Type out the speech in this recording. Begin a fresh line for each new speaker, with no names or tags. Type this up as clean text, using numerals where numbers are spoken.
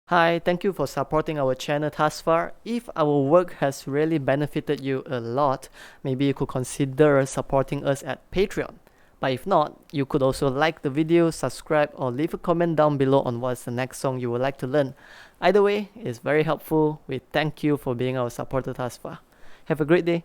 Hi, thank you for supporting our channel thus far. If our work has really benefited you a lot, maybe you could consider supporting us at Patreon. But if not, you could also like the video, subscribe, or leave a comment down below on what's the next song you would like to learn. Either way, it's very helpful. We thank you for being our supporter thus far. Have a great day.